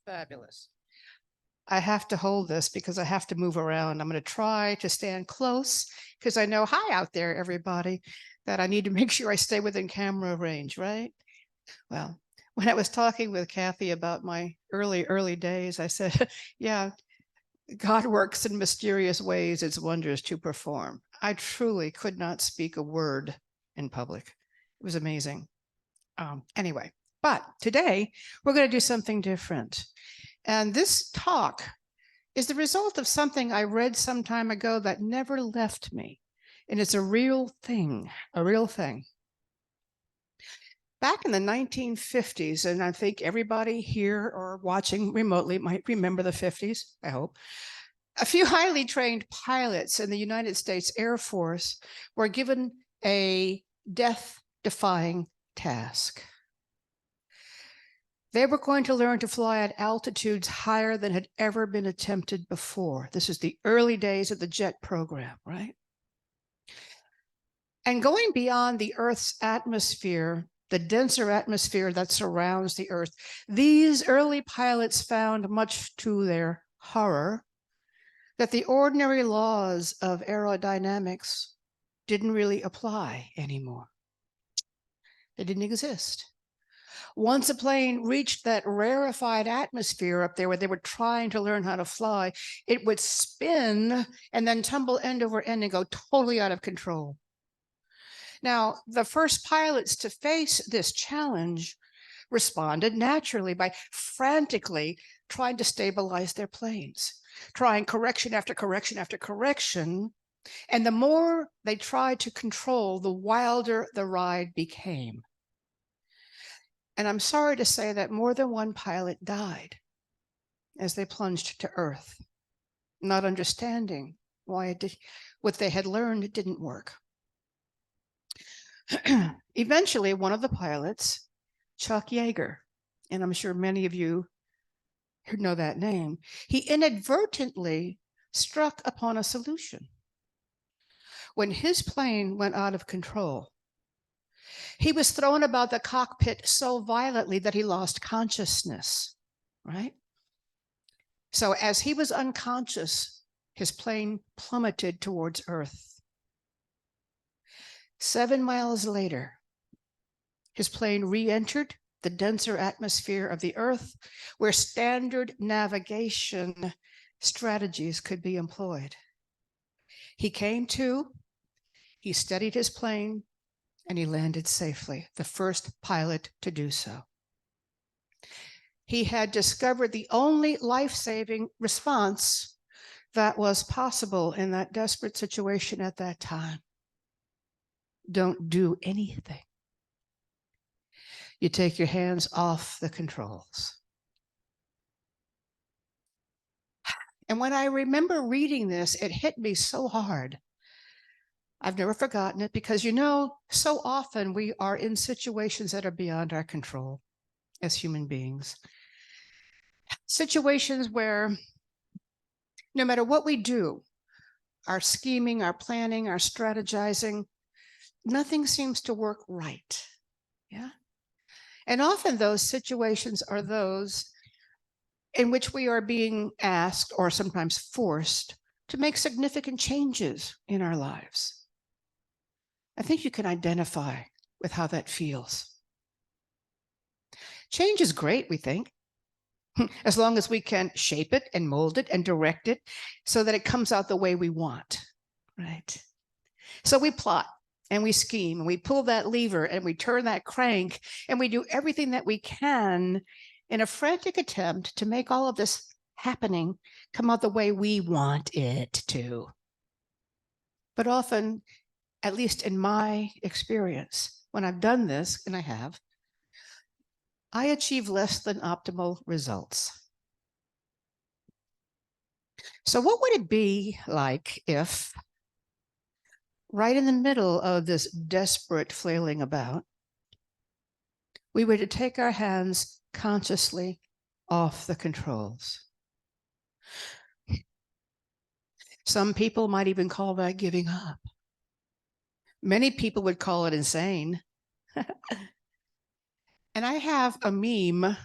Fabulous. I have to hold this because I have to move around. I'm going to try to stand close because I know, hi out there, everybody, that I need to make sure I stay within camera range, right? Well, when I was talking with Kathy about my early days, I said, yeah, God works in mysterious ways, its wonders to perform. I truly could not speak a word in public. It was amazing. Anyway, but today we're going to do something different. And this talk is the result of something I read some time ago that never left me. And it's a real thing, a real thing. Back in the 1950s, and I think everybody here or watching remotely might remember the 50s, I hope, a few highly trained pilots in the United States Air Force were given a death-defying task. They were going to learn to fly at altitudes higher than had ever been attempted before. This is the early days of the jet program, right? And going beyond the Earth's atmosphere, the denser atmosphere that surrounds the Earth, these early pilots found, much to their horror, that the ordinary laws of aerodynamics didn't really apply anymore. They didn't exist. Once a plane reached that rarefied atmosphere up there where they were trying to learn how to fly, it would spin and then tumble end over end and go totally out of control. Now, the first pilots to face this challenge responded naturally by frantically trying to stabilize their planes, trying correction after correction after correction. And the more they tried to control, the wilder the ride became. And I'm sorry to say that more than one pilot died as they plunged to Earth, not understanding why what they had learned didn't work. Eventually, one of the pilots, Chuck Yeager, and I'm sure many of you know that name, he inadvertently struck upon a solution. When his plane went out of control, he was thrown about the cockpit so violently that he lost consciousness, right? So as he was unconscious, his plane plummeted towards Earth. 7 miles later, his plane re-entered the denser atmosphere of the Earth, where standard navigation strategies could be employed. He came to, he steadied his plane, and he landed safely, the first pilot to do so. He had discovered the only life-saving response that was possible in that desperate situation at that time. Don't do anything. You take your hands off the controls. And when I remember reading this, it hit me so hard. I've never forgotten it because, you know, so often we are in situations that are beyond our control as human beings. Situations where no matter what we do, our scheming, our planning, our strategizing, nothing seems to work right. Yeah. And often those situations are those in which we are being asked or sometimes forced to make significant changes in our lives. I think you can identify with how that feels. Change is great, we think, as long as we can shape it and mold it and direct it so that it comes out the way we want, right? So we plot and we scheme and we pull that lever and we turn that crank and we do everything that we can in a frantic attempt to make all of this happening come out the way we want it to. But often, at least in my experience, when I've done this, and I have, I achieve less than optimal results. So what would it be like if, right in the middle of this desperate flailing about, we were to take our hands consciously off the controls? Some people might even call that giving up. Many people would call it insane. And I have a meme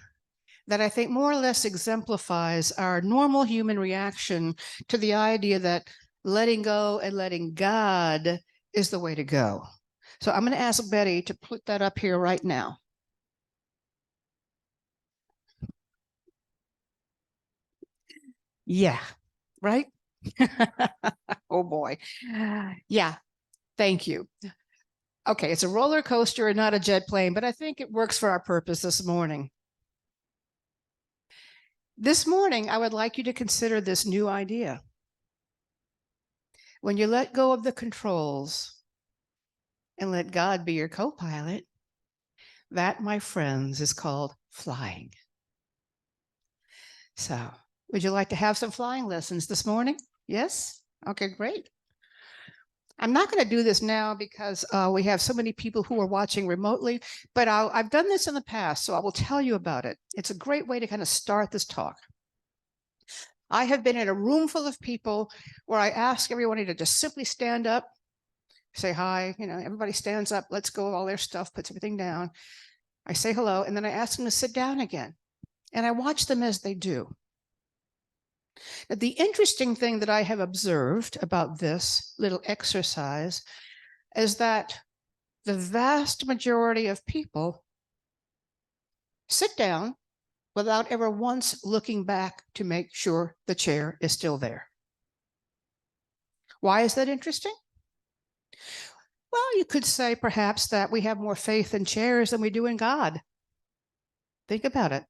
that I think more or less exemplifies our normal human reaction to the idea that letting go and letting God is the way to go. So I'm going to ask Betty to put that up here right now. Yeah, right? Oh boy. Yeah, thank you. Okay, it's a roller coaster and not a jet plane, but I think it works for our purpose this morning. This morning, I would like you to consider this new idea. When you let go of the controls and let God be your co-pilot, that, my friends, is called flying. So, would you like to have some flying lessons this morning? Yes? Okay, great. I'm not going to do this now because we have so many people who are watching remotely, but I've done this in the past, so I will tell you about it. It's a great way to kind of start this talk. I have been in a room full of people where I ask everyone to just simply stand up, say hi, everybody stands up, lets go of all their stuff, puts everything down. I say hello, and then I ask them to sit down again. And I watch them as they do. Now, the interesting thing that I have observed about this little exercise is that the vast majority of people sit down without ever once looking back to make sure the chair is still there. Why is that interesting? Well, you could say perhaps that we have more faith in chairs than we do in God. Think about it.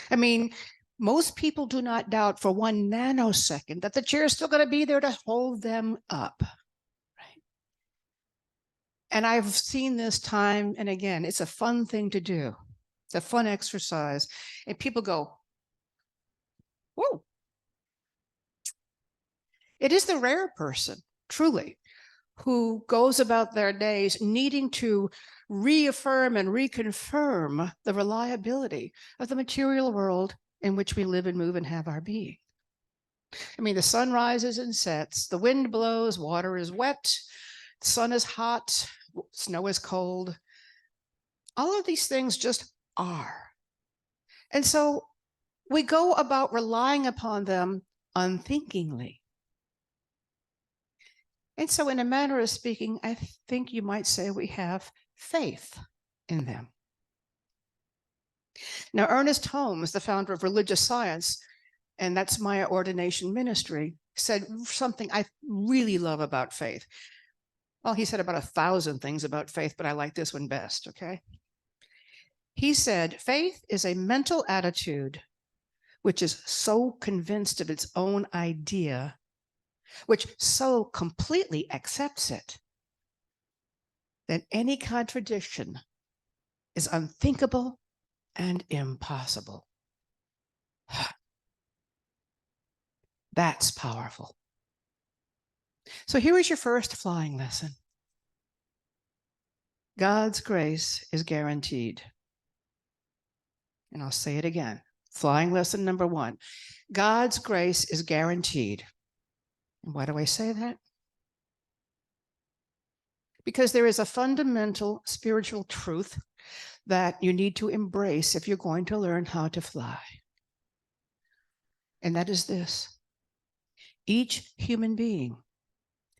I mean, most people do not doubt for 1 nanosecond that the chair is still going to be there to hold them up. Right? And I've seen this time and again. It's a fun thing to do. It's a fun exercise. And people go, whoa. It is the rare person, truly, who goes about their days needing to reaffirm and reconfirm the reliability of the material world in which we live and move and have our being. I mean, the sun rises and sets, the wind blows, water is wet, the sun is hot, snow is cold. All of these things just are. And so we go about relying upon them unthinkingly. And so in a manner of speaking, I think you might say we have faith in them. Now, Ernest Holmes, the founder of religious science, and that's my ordination ministry, said something I really love about faith. Well, he said about 1,000 things about faith, but I like this one best, okay? He said, faith is a mental attitude which is so convinced of its own idea, which so completely accepts it, that any contradiction is unthinkable and impossible. That's powerful. So here is your first flying lesson. God's grace is guaranteed. And I'll say it again. Flying lesson number 1. God's grace is guaranteed. And why do I say that? Because there is a fundamental spiritual truth that you need to embrace if you're going to learn how to fly. And that is this. Each human being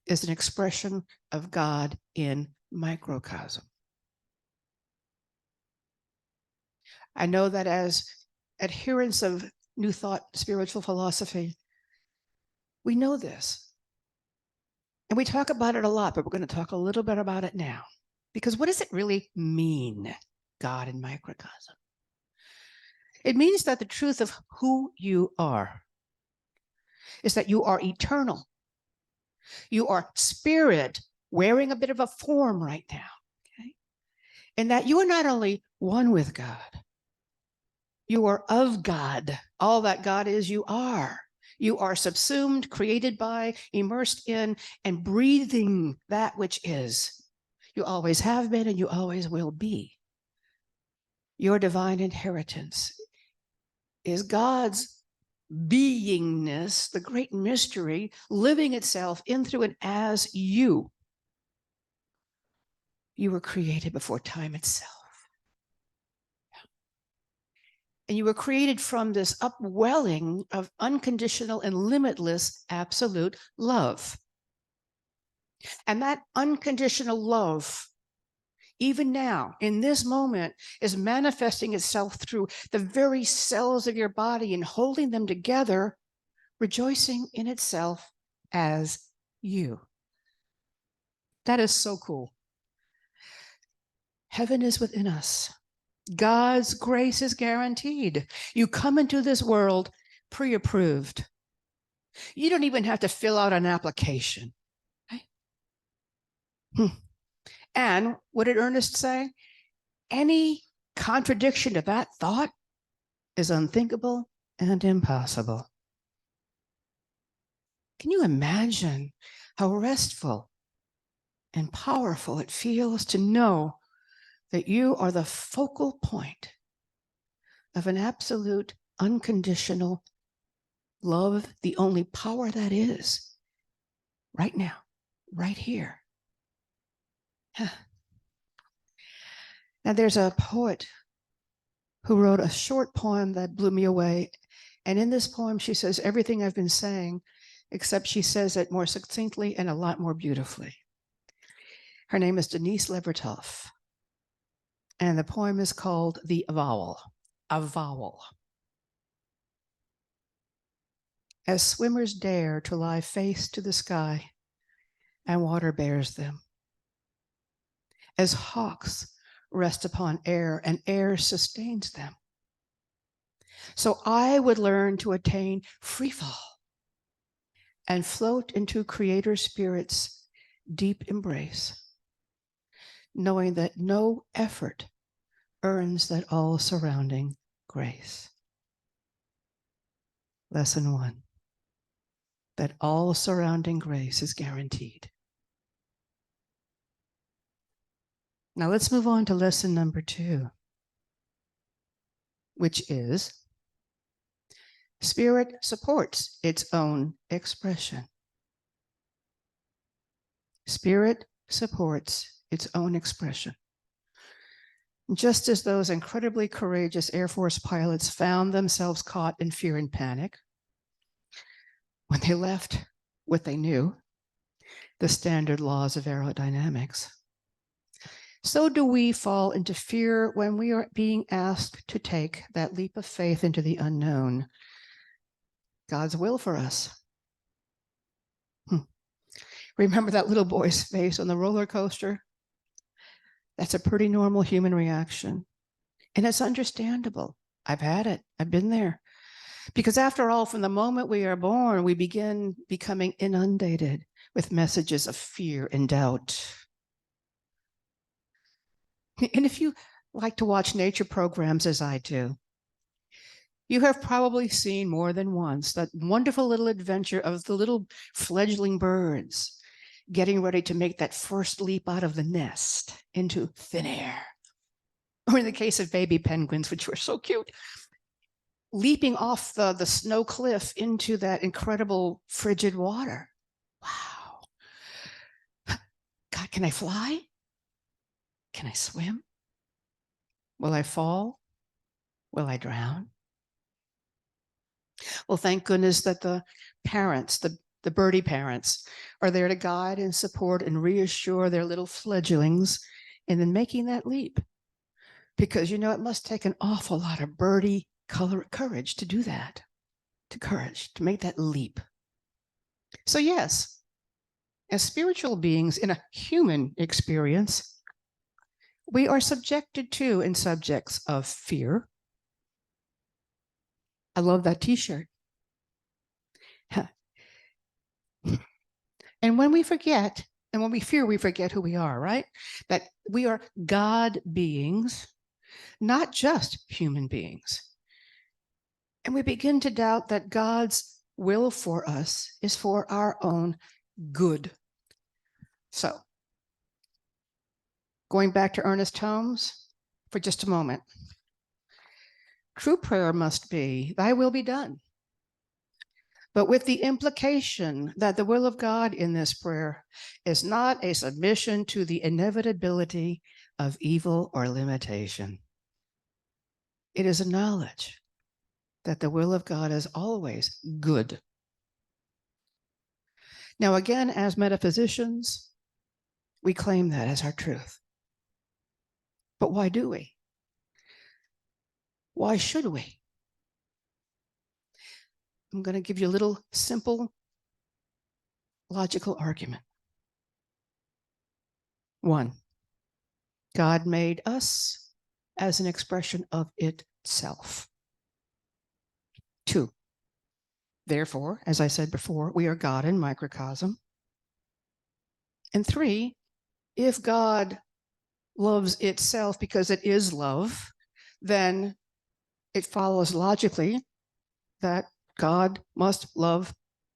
is an expression of God in microcosm. I know that as adherents of New Thought spiritual philosophy, we know this. And we talk about it a lot, but we're going to talk a little bit about it now. Because what does it really mean, God in microcosm? It means that the truth of who you are is that you are eternal. You are spirit wearing a bit of a form right now. Okay? And that you are not only one with God, you are of God. All that God is, you are. You are subsumed, created by, immersed in, and breathing that which is. You always have been and you always will be. Your divine inheritance is God's beingness, the great mystery, living itself in, through, and as you. You were created before time itself. And you were created from this upwelling of unconditional and limitless absolute love. And that unconditional love, even now, in this moment, is manifesting itself through the very cells of your body and holding them together, rejoicing in itself as you. That is so cool. Heaven is within us. God's grace is guaranteed. You come into this world pre-approved. You don't even have to fill out an application. Right? And what did Ernest say? Any contradiction to that thought is unthinkable and impossible. Can you imagine how restful and powerful it feels to know that you are the focal point of an absolute, unconditional love, the only power that is, right now, right here. Now, there's a poet who wrote a short poem that blew me away. And in this poem, she says everything I've been saying, except she says it more succinctly and a lot more beautifully. Her name is Denise Levertov. And the poem is called The Avowal. Avowal. As swimmers dare to lie face to the sky, and water bears them. As hawks rest upon air, and air sustains them. So I would learn to attain free fall and float into Creator Spirit's deep embrace, knowing that no effort earns that all-surrounding grace. Lesson 1, that all-surrounding grace is guaranteed. Now let's move on to lesson number 2, which is Spirit supports its own expression. Spirit supports its own expression. Just as those incredibly courageous Air Force pilots found themselves caught in fear and panic when they left what they knew, the standard laws of aerodynamics, so do we fall into fear when we are being asked to take that leap of faith into the unknown, God's will for us. Remember that little boy's face on the roller coaster? That's a pretty normal human reaction. And it's understandable. I've had it. I've been there. Because after all, from the moment we are born, we begin becoming inundated with messages of fear and doubt. And if you like to watch nature programs as I do, you have probably seen more than once that wonderful little adventure of the little fledgling birds getting ready to make that first leap out of the nest into thin air. Or in the case of baby penguins, which were so cute, leaping off the snow cliff into that incredible frigid water. Wow. God, can I fly? Can I swim? Will I fall? Will I drown? Well, thank goodness that the parents, the birdie parents, are there to guide and support and reassure their little fledglings in then making that leap. Because, you know, it must take an awful lot of birdie courage to do that, to make that leap. So yes, as spiritual beings in a human experience, we are subjected to and subjects of fear. I love that t-shirt. And when we forget, and when we fear, we forget who we are, right? That we are God beings, not just human beings. And we begin to doubt that God's will for us is for our own good. So, going back to Ernest Holmes for just a moment. True prayer must be, thy will be done. But with the implication that the will of God in this prayer is not a submission to the inevitability of evil or limitation. It is a knowledge that the will of God is always good. Now, again, as metaphysicians, we claim that as our truth. But why do we? Why should we? I'm going to give you a little simple logical argument. 1, God made us as an expression of itself. 2, therefore, as I said before, we are God in microcosm. And 3, if God loves itself because it is love, then it follows logically that God must love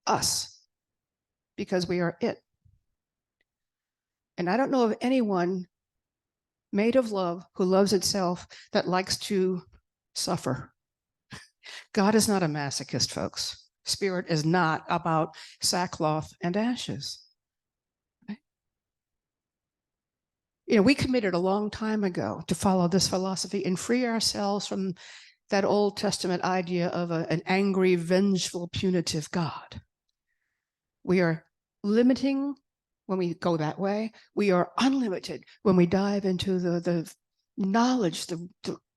us because we are it. And I don't know of anyone made of love who loves itself that likes to suffer. God is not a masochist, folks. Spirit is not about sackcloth and ashes. Okay? You know, we committed a long time ago to follow this philosophy and free ourselves from that Old Testament idea of an angry, vengeful, punitive God. We are limiting when we go that way. We are unlimited when we dive into the knowledge, the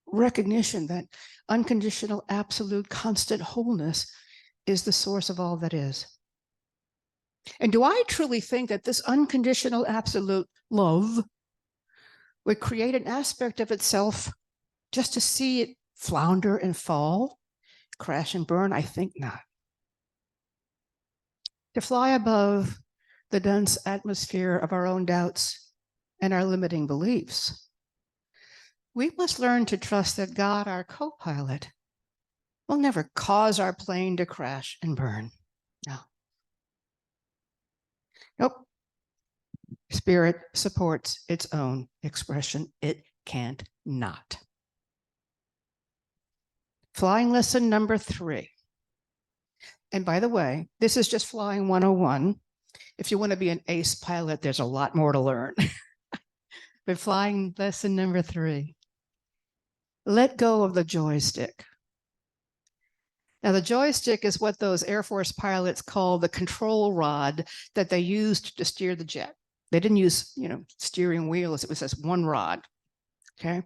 recognition that unconditional, absolute, constant wholeness is the source of all that is. And do I truly think that this unconditional, absolute love would create an aspect of itself just to see it flounder and fall, crash and burn? I think not. To fly above the dense atmosphere of our own doubts and our limiting beliefs, we must learn to trust that God, our co-pilot, will never cause our plane to crash and burn. No. Nope. Spirit supports its own expression. It can't not. Flying lesson number 3. And by the way, this is just flying 101. If you want to be an ace pilot, there's a lot more to learn. But flying lesson number 3, let go of the joystick. Now, the joystick is what those Air Force pilots call the control rod that they used to steer the jet. They didn't use, steering wheels. It was just one rod, okay?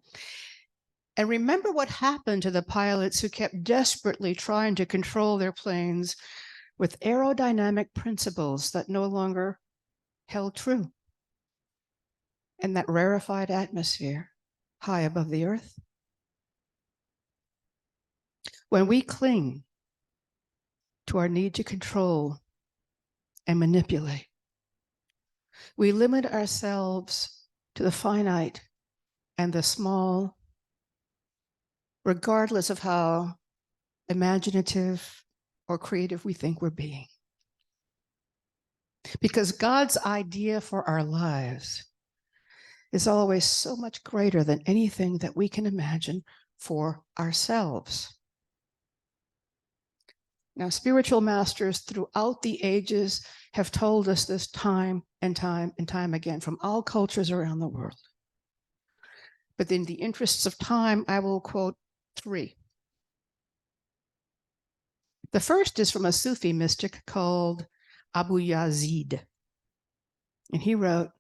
And remember what happened to the pilots who kept desperately trying to control their planes with aerodynamic principles that no longer held true. And that rarefied atmosphere high above the earth. When we cling to our need to control and manipulate, we limit ourselves to the finite and the small, regardless of how imaginative or creative we think we're being. Because God's idea for our lives is always so much greater than anything that we can imagine for ourselves. Now, spiritual masters throughout the ages have told us this time and time and time again from all cultures around the world. But in the interests of time, I will quote 3. The first is from a Sufi mystic called Abu Yazid. And he wrote,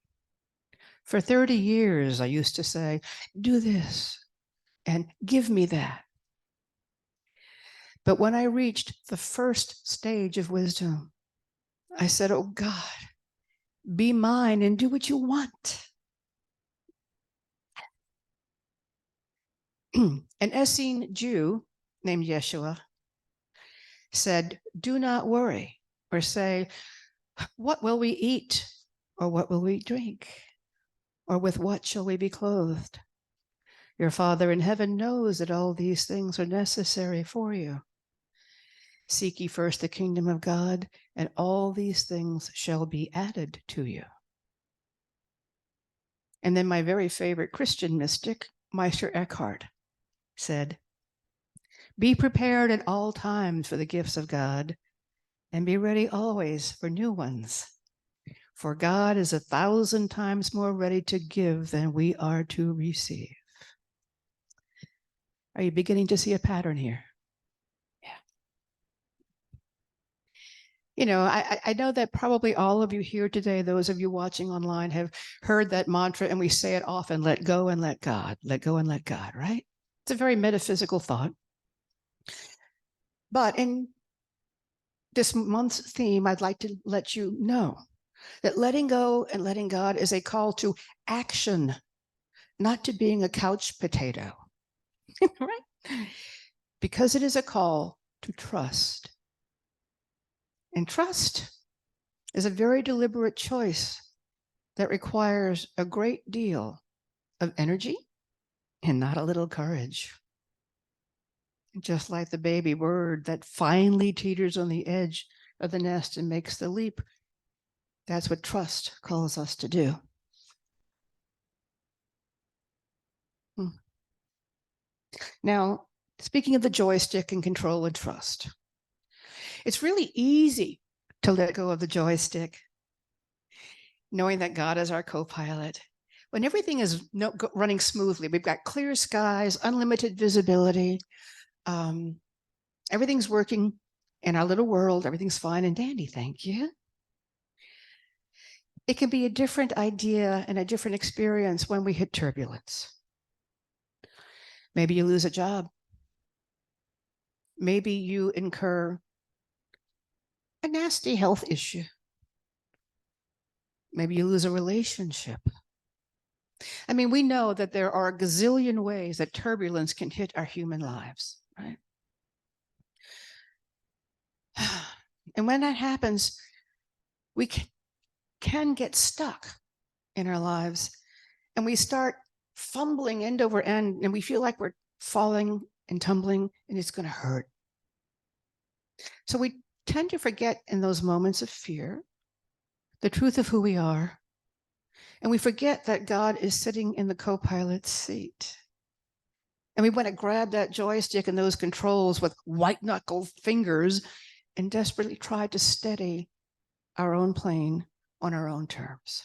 "For 30 years, I used to say, do this and give me that. But when I reached the first stage of wisdom, I said, oh God, be mine and do what you want." An Essene Jew named Yeshua said, do not worry or say, what will we eat? Or what will we drink? Or with what shall we be clothed? Your Father in heaven knows that all these things are necessary for you. Seek ye first the kingdom of God, and all these things shall be added to you. And then my very favorite Christian mystic, Meister Eckhart, said, be prepared at all times for the gifts of God, and be ready always for new ones. For God is 1,000 times more ready to give than we are to receive. Are you beginning to see a pattern here? Yeah. You know, I know that probably all of you here today, those of you watching online, have heard that mantra, and we say it often: let go and let God, let go and let God, right? It's a very metaphysical thought. But in this month's theme, I'd like to let you know that letting go and letting God is a call to action, not to being a couch potato, right? Because it is a call to trust. And trust is a very deliberate choice that requires a great deal of energy and not a little courage. Just like the baby bird that finally teeters on the edge of the nest and makes the leap, that's what trust calls us to do. Now, speaking of the joystick and control and trust, it's really easy to let go of the joystick, knowing that God is our co-pilot. When everything is running smoothly, we've got clear skies, unlimited visibility, everything's working in our little world, everything's fine and dandy, thank you. It can be a different idea and a different experience when we hit turbulence. Maybe you lose a job. Maybe you incur a nasty health issue. Maybe you lose a relationship. I mean, we know that there are a gazillion ways that turbulence can hit our human lives, right? And when that happens, we can get stuck in our lives, and we start fumbling end over end, and we feel like we're falling and tumbling, and it's going to hurt. So we tend to forget in those moments of fear the truth of who we are, and we forget that God is sitting in the co-pilot's seat. And we want to grab that joystick and those controls with white-knuckled fingers and desperately try to steady our own plane on our own terms.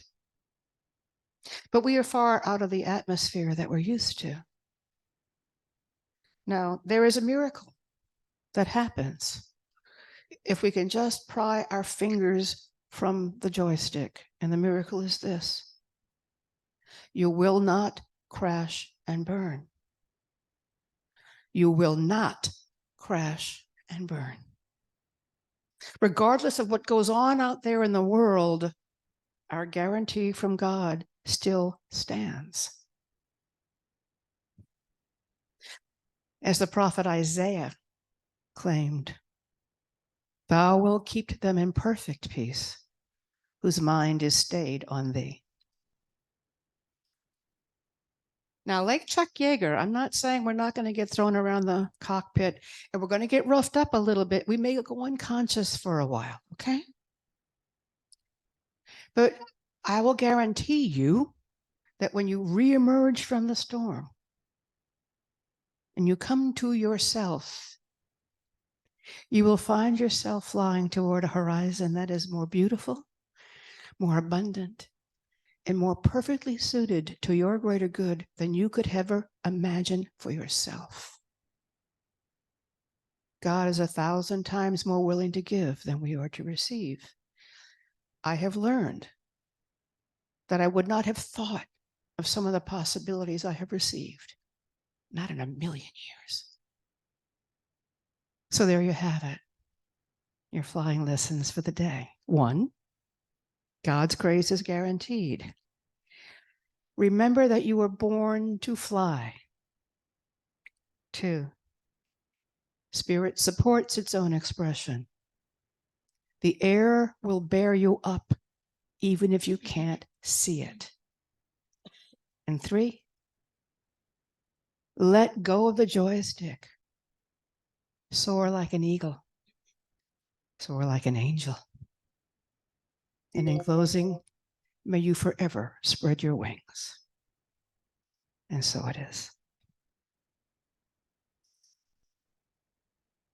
But we are far out of the atmosphere that we're used to. Now, there is a miracle that happens if we can just pry our fingers from the joystick. And the miracle is this: you will not crash and burn. You will not crash and burn. Regardless of what goes on out there in the world, our guarantee from God still stands. As the prophet Isaiah claimed, "Thou wilt keep them in perfect peace, whose mind is stayed on thee." Now, like Chuck Yeager, I'm not saying we're not going to get thrown around the cockpit and we're going to get roughed up a little bit. We may go unconscious for a while, okay? But I will guarantee you that when you reemerge from the storm and you come to yourself, you will find yourself flying toward a horizon that is more beautiful, more abundant, and more perfectly suited to your greater good than you could ever imagine for yourself. God is 1,000 times more willing to give than we are to receive. I have learned that I would not have thought of some of the possibilities I have received, not in a million years. So there you have it, your flying lessons for the day. 1, God's grace is guaranteed. Remember that you were born to fly. 2, Spirit supports its own expression. The air will bear you up, even if you can't see it. And 3, let go of the joystick. Soar like an eagle. Soar like an angel. And in closing, may you forever spread your wings. And so it is.